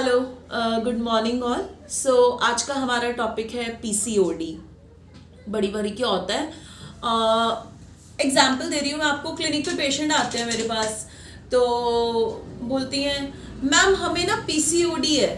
Hello, good morning all. So आज का हमारा टॉपिक है पीसीओडी। बड़ी बारी क्या होता है, एग्जाम्पल दे रही हूँ मैं आपको। क्लिनिक पे पेशेंट आते हैं मेरे पास, तो बोलती हैं मैम हमें ना पीसीओडी है।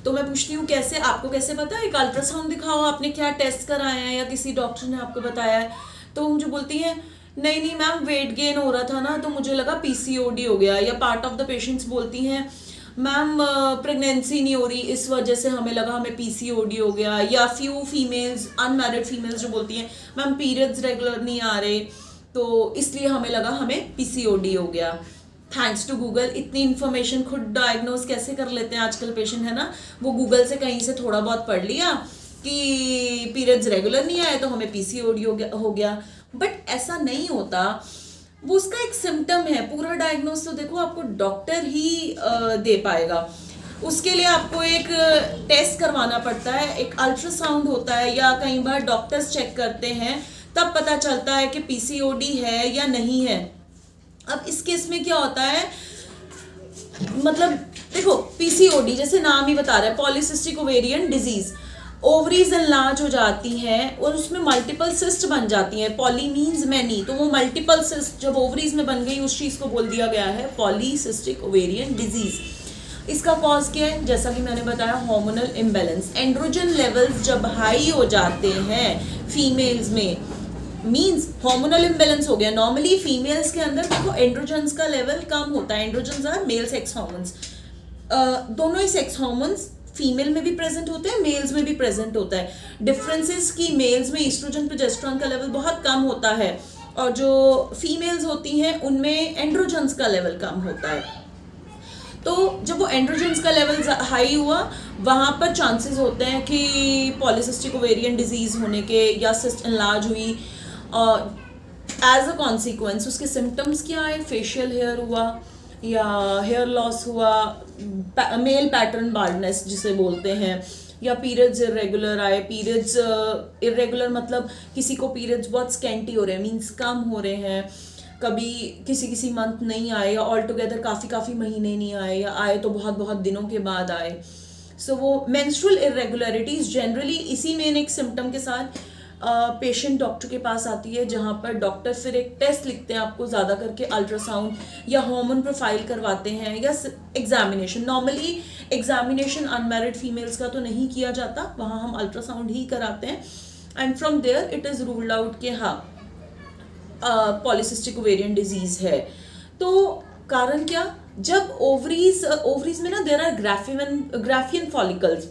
तो मैं पूछती हूँ कैसे, आपको कैसे पता है? एक अल्ट्रासाउंड दिखाओ, आपने क्या टेस्ट कराया है या किसी डॉक्टर ने आपको बताया है? तो मुझे बोलती है नहीं नहीं मैम, वेट गेन हो रहा था ना तो मुझे लगा पीसीओडी हो गया। या पार्ट ऑफ द पेशेंट्स बोलती हैं मैम प्रेगनेंसी नहीं हो रही, इस वजह से हमें लगा हमें पीसीओडी हो गया। या फ्यू फीमेल्स, अनमैरिड फीमेल्स जो बोलती हैं मैम पीरियड्स रेगुलर नहीं आ रहे तो इसलिए हमें लगा हमें पीसीओडी हो गया। थैंक्स टू गूगल, इतनी इन्फॉर्मेशन खुद डायग्नोज कैसे कर लेते हैं आजकल पेशेंट, है ना। वो गूगल से कहीं से थोड़ा बहुत पढ़ लिया कि पीरियड्स रेगुलर नहीं आए तो हमें पीसीओडी हो गया। बट ऐसा नहीं होता, वो उसका एक सिम्टम है। पूरा डायग्नोस तो देखो आपको डॉक्टर ही दे पाएगा। उसके लिए आपको एक टेस्ट करवाना पड़ता है, एक अल्ट्रासाउंड होता है, या कई बार डॉक्टर्स चेक करते हैं, तब पता चलता है कि पीसीओडी है या नहीं है। अब इस केस में क्या होता है, मतलब देखो पीसीओडी जैसे नाम ही बता रहा है, polycystic ovarian disease. Ovaries enlarge हो जाती हैं और उसमें मल्टीपल सिस्ट बन जाती हैं। पॉली मीन्स मैनी, तो वो मल्टीपल सिस्ट जब ओवरीज में बन गई उस चीज़ को बोल दिया गया है पॉलीसिस्टिक ओवेरियन डिजीज। इसका कॉज क्या है? जैसा कि मैंने बताया, हार्मोनल इम्बैलेंस। एंड्रोजन लेवल्स जब हाई हो जाते हैं फीमेल्स में, मीन्स हार्मोनल इम्बैलेंस हो गया। नॉर्मली फीमेल्स के अंदर देखो एंड्रोजन्स का लेवल कम होता है। Androgens are male sex hormones. दोनों ही सेक्स हार्मोन्स फीमेल में भी प्रेजेंट होते हैं, मेल्स में भी प्रेजेंट होता है। डिफरेंसेस की मेल्स में ईस्ट्रोजन प्रोजेस्टेरोन का लेवल बहुत कम होता है और जो फीमेल्स होती हैं उनमें एंड्रोजन्स का लेवल कम होता है। तो जब वो एंड्रोजन्स का लेवल हाई हुआ, वहाँ पर चांसेस होते हैं कि पॉलीसिस्टिक ओवेरियन डिजीज होने के, या सिस्ट एनलार्ज हुई। एज अ कॉन्सिक्वेंस उसके सिम्टम्स क्या आए? फेशियल हेयर हुआ, या हेयर लॉस हुआ, मेल पैटर्न बाल्डनेस जिसे बोलते हैं, या पीरियड्स इरेगुलर आए। पीरियड्स इरेगुलर मतलब किसी को पीरियड्स बहुत स्कैंटी हो रहे हैं, मीन्स कम हो रहे हैं, कभी किसी किसी मंथ नहीं आए, या ऑल टुगेदर काफ़ी महीने नहीं आए, या आए तो बहुत बहुत दिनों के बाद आए। सो वो मेंस्ट्रुअल इरेगुलरिटीज जनरली इसी मेन एक सिम्टम के साथ पेशेंट डॉक्टर के पास आती है, जहाँ पर डॉक्टर फिर एक टेस्ट लिखते हैं आपको, ज़्यादा करके अल्ट्रासाउंड या हार्मोन प्रोफाइल करवाते हैं, या examination. Normally examination unmarried females का तो नहीं किया जाता, वहाँ हम अल्ट्रासाउंड ही कराते हैं। And from there it is ruled out कि हाँ पॉलीसिस्टिक ओवेरियन डिजीज है। तो कारण क्या? जब ओवरीज में ना देयर आर ग्राफियन फॉलिकल्स,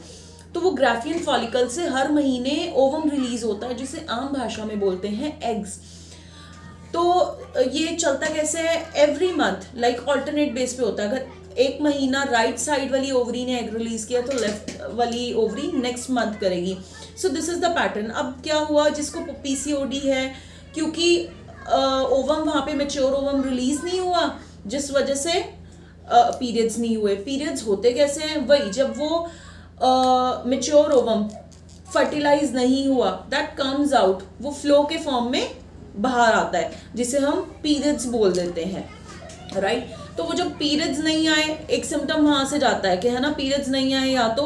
तो वो ग्राफियन फॉलिकल से हर महीने ओवम रिलीज होता है, जिसे आम भाषा में बोलते हैं एग्स। तो ये चलता कैसे है? Every month like alternate base पे होता है। अगर एक महीना राइट साइड वाली ओवरी ने एग रिलीज किया तो लेफ्ट वाली ओवरी नेक्स्ट मंथ करेगी। So this is the pattern. अब क्या हुआ, जिसको पीसीओडी है, क्योंकि ओवम वहाँ पे मेच्योर ओवम रिलीज नहीं हुआ, जिस वजह से पीरियड्स नहीं हुए। पीरियड्स होते कैसे हैं? वही जब वो मेच्योर ओवम फर्टिलाइज नहीं हुआ, दैट कम्स आउट, वो फ्लो के फॉर्म में बाहर आता है, जिसे हम पीरियड्स बोल देते हैं, राइट। तो वो जब पीरियड्स नहीं आए, एक सिम्टम वहां से जाता है कि है ना पीरियड्स नहीं आए, या तो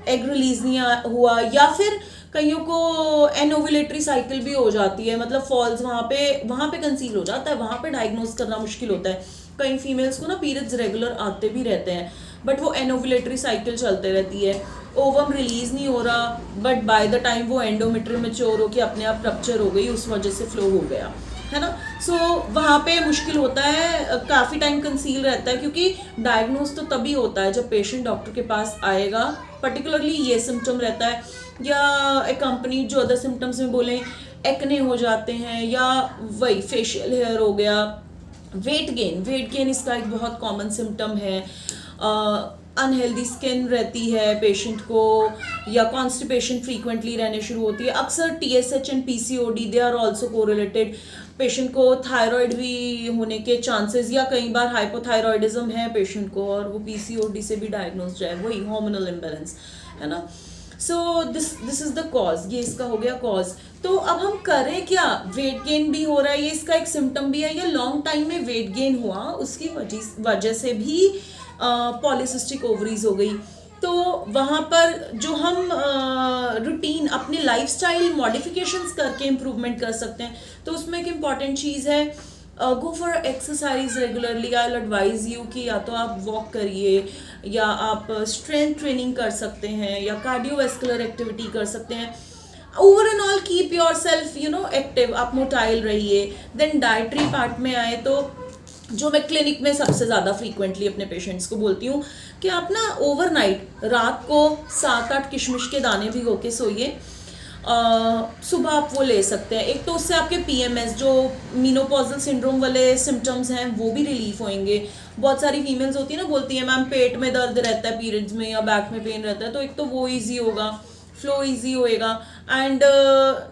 एग रिलीज नहीं हुआ, या फिर कईयों को एनोवुलेटरी साइकिल भी हो जाती है, मतलब फॉल्स वहाँ पे कंसीव हो जाता है, वहाँ पे डायग्नोज करना मुश्किल होता है। कई फीमेल्स को ना पीरियड्स रेगुलर आते भी रहते हैं, बट वो एनोवुलेटरी साइकिल चलते रहती है, ओवम रिलीज नहीं हो रहा, बट बाय द टाइम वो एंडोमेट्रियम मैच्योर हो के अपने आप रप्चर हो गई, उस वजह से फ्लो हो गया, है ना। सो वहाँ पे मुश्किल होता है, काफ़ी टाइम कंसील रहता है, क्योंकि डायग्नोज तो तभी होता है जब पेशेंट डॉक्टर के पास आएगा, पर्टिकुलरली ये सिम्टम रहता है, या अकम्पनी जो अदर सिम्टम्स में बोलें एक्ने हो जाते हैं, या वही फेशियल हेयर हो गया। वेट गेन इसका एक बहुत कॉमन सिम्टम है। अनहेल्दी स्किन रहती है पेशेंट को, या कॉन्स्टिपेशन फ्रीक्वेंटली रहने शुरू होती है। अक्सर TSH and PCOD they are also correlated. Patient को थायराइड भी होने के चांसेस, या कई बार हाइपोथायरॉयडिज्म है पेशेंट को, और वो पीसीओडी से भी डायग्नोज है, वही हार्मोनल इम्बैलेंस, है ना। So this is the cause, ये इसका हो गया कॉज। तो अब हम करें क्या? वेट गेन भी हो रहा है, ये इसका एक सिम्टम भी है, या लॉन्ग टाइम में वेट गेन हुआ उसकी वजह से भी पॉलीसिस्टिक ओवरीज हो गई, तो वहाँ पर जो हम रूटीन अपने लाइफस्टाइल मॉडिफिकेशंस करके इम्प्रूवमेंट कर सकते हैं, तो उसमें एक इम्पॉर्टेंट चीज़ है go for exercise regularly. I will advise you कि या तो आप वॉक करिए, या आप स्ट्रेंथ ट्रेनिंग कर सकते हैं, या कार्डियोवैस्कुलर एक्टिविटी कर सकते हैं। Over and all keep your self active, आप मोटाइल रहिए। देन डाइटरी पार्ट में आए तो जो मैं क्लिनिक में सबसे ज़्यादा फ्रीक्वेंटली अपने पेशेंट्स को बोलती हूँ कि आप ना ओवरनाइट रात को 7-8 किशमिश के दाने भिगो के सोइए, सुबह आप वो ले सकते हैं। एक तो उससे आपके PMS जो मीनोपॉजल सिंड्रोम वाले सिम्टम्स हैं वो भी रिलीफ होंगे। बहुत सारी फीमेल्स होती है ना, बोलती हैं मैम पेट में दर्द रहता है पीरियड्स में, या बैक में पेन रहता है, तो एक तो वो ईजी होगा, फ्लो ईजी होएगा। एंड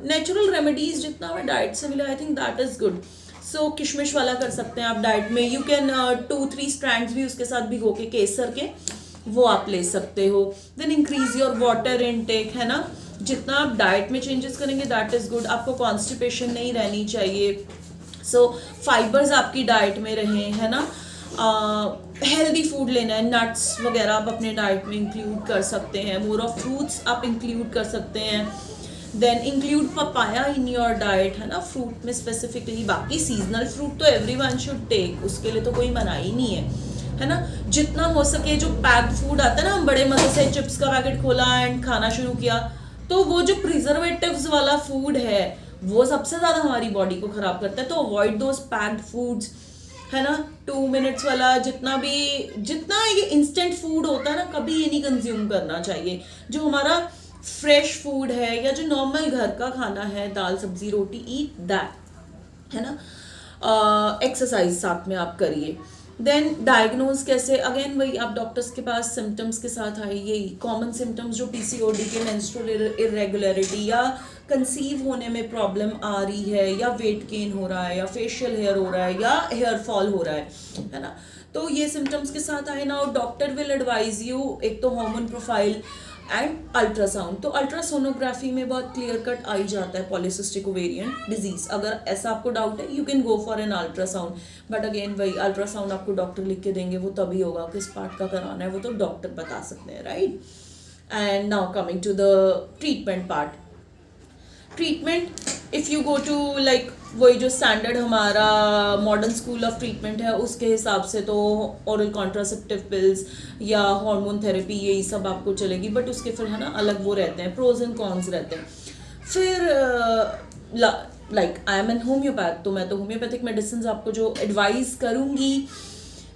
नेचुरल रेमेडीज जितना हमें डाइट से मिला, I think that is good. So किशमिश वाला कर सकते हैं आप डाइट में। यू कैन 2-3 स्ट्रैंड्स भी उसके साथ भिगो के केसर के, वो आप ले सकते हो। Then increase your water intake, है ना, जितना आप डाइट में चेंजेस करेंगे दैट इज़ गुड। आपको कॉन्स्टिपेशन नहीं रहनी चाहिए। सो फाइबर्स आपकी डाइट में रहें, है ना। हेल्दी फूड लेना है, नट्स वगैरह आप अपने डाइट में इंक्लूड कर सकते हैं। मोर ऑफ फ्रूट्स आप इंक्लूड कर सकते हैं। Then include papaya in your diet, है ना, फ्रूट में स्पेसिफिकली। बाकी सीजनल फ्रूट तो एवरीवन शुड टेक, उसके लिए तो कोई मनाही नहीं है ना। जितना हो सके जो पैक्ड फूड आता है ना, हम बड़े मजे से चिप्स का पैकेट खोला एंड खाना शुरू किया, तो वो जो प्रिजर्वेटिव्स वाला फूड है वो सबसे ज़्यादा हमारी बॉडी को ख़राब करता है। तो अवॉइड दोज पैक्ड फूड्स, है ना। 2 मिनट्स वाला जितना ये इंस्टेंट फूड होता है ना, कभी ये नहीं कंज्यूम करना चाहिए। जो हमारा फ्रेश फूड है या जो नॉर्मल घर का खाना है, दाल सब्जी रोटी, ईट दैट, है ना। एक्सरसाइज साथ में आप करिए। देन डायग्नोज कैसे, अगेन वही आप डॉक्टर्स के पास सिम्टम्स के साथ आए। यही कॉमन सिम्टम्स जो PCOD के, मेंस्ट्रुअल इरेगुलरिटी, या कंसीव होने में प्रॉब्लम आ रही है, या वेट गेन हो रहा है, या फेशियल हेयर हो रहा है, या हेयर फॉल हो रहा है ना, तो ये सिम्टम्स के साथ आए ना, और डॉक्टर विल एडवाइज यू एक तो हार्मोन प्रोफाइल एंड अल्ट्रासाउंड। तो अल्ट्रासोनोग्राफी में बहुत क्लियर कट आ ही जाता है पॉलीसिस्टिक ओवेरियन डिजीज। अगर ऐसा आपको डाउट है, you can go for an ultrasound, but again वही अल्ट्रासाउंड आपको डॉक्टर लिख के देंगे, वो तभी होगा। किस पार्ट का कराना है वो तो डॉक्टर बता सकते हैं, right. And now coming to the treatment part. Treatment, if you go to like वही जो स्टैंडर्ड हमारा मॉडर्न स्कूल ऑफ ट्रीटमेंट है, उसके हिसाब से तो ओरल कॉन्ट्रासेप्टिव पिल्स या हार्मोन थेरेपी, यही सब आपको चलेगी। बट उसके फिर, है ना, अलग वो रहते हैं, प्रोज एंड कॉन्स रहते हैं। फिर like I am an homeopath, तो मैं तो होम्योपैथिक मेडिसिन आपको जो एडवाइस करूँगी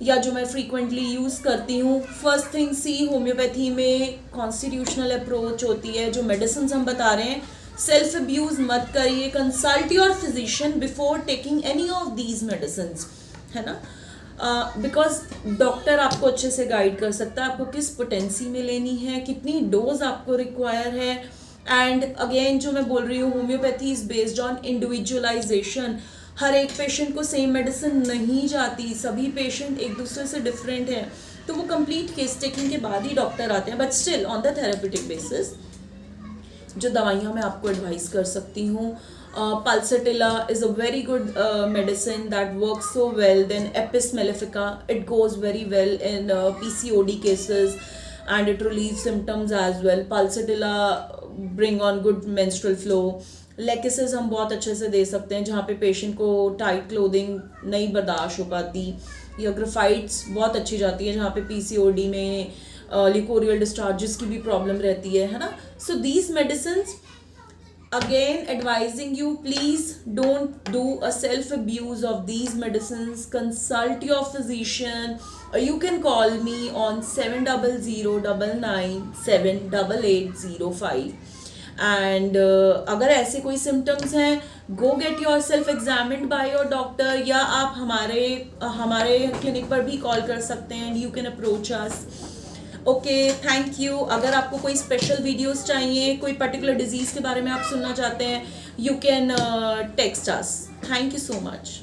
या जो मैं फ्रीक्वेंटली यूज़ करती हूँ, फर्स्ट थिंग सी, होम्योपैथी में कॉन्स्टिट्यूशनल अप्रोच होती है। जो मेडिसिन हम बता रहे हैं, सेल्फ अब्यूज़ मत करिए, consult your physician before taking any of these medicines, है ना। बिकॉज डॉक्टर आपको अच्छे से गाइड कर सकता है आपको किस पोटेंसी में लेनी है, कितनी डोज आपको रिक्वायर है। एंड अगेन जो मैं बोल रही हूँ, homeopathy is based on individualisation. हर एक पेशेंट को सेम मेडिसिन नहीं जाती, सभी पेशेंट एक दूसरे से डिफरेंट हैं, तो वो कंप्लीट केस टेकिंग के बाद ही डॉक्टर आते हैं। But still on the therapeutic basis जो दवाइयाँ मैं आपको एडवाइस कर सकती हूँ, pulsatilla is a very good medicine that works so well. Then apis mellifica, it goes very well in PCOD cases and it relieve symptoms as well. Pulsatilla bring on good menstrual flow. Lachesis हम बहुत अच्छे से दे सकते हैं जहाँ पे patient को tight clothing नहीं बर्दाश्त हो पाती, या ग्राफाइट्स बहुत अच्छी जाती है जहाँ पे PCOD में लिकोरियल डिस्चार्जेस की भी प्रॉब्लम रहती है ना। So these medicines, again advising you, please don't do a self abuse of these medicines, consult your physician. You can call me on 7009978805 and अगर ऐसे कोई सिम्टम्स हैं, गो get your self examined by your doctor, या आप हमारे clinic पर भी call कर सकते हैं and you can approach us. Okay, thank you. अगर आपको कोई स्पेशल वीडियोस चाहिए, कोई पर्टिकुलर डिजीज़ के बारे में आप सुनना चाहते हैं, you can text us. Thank you so much.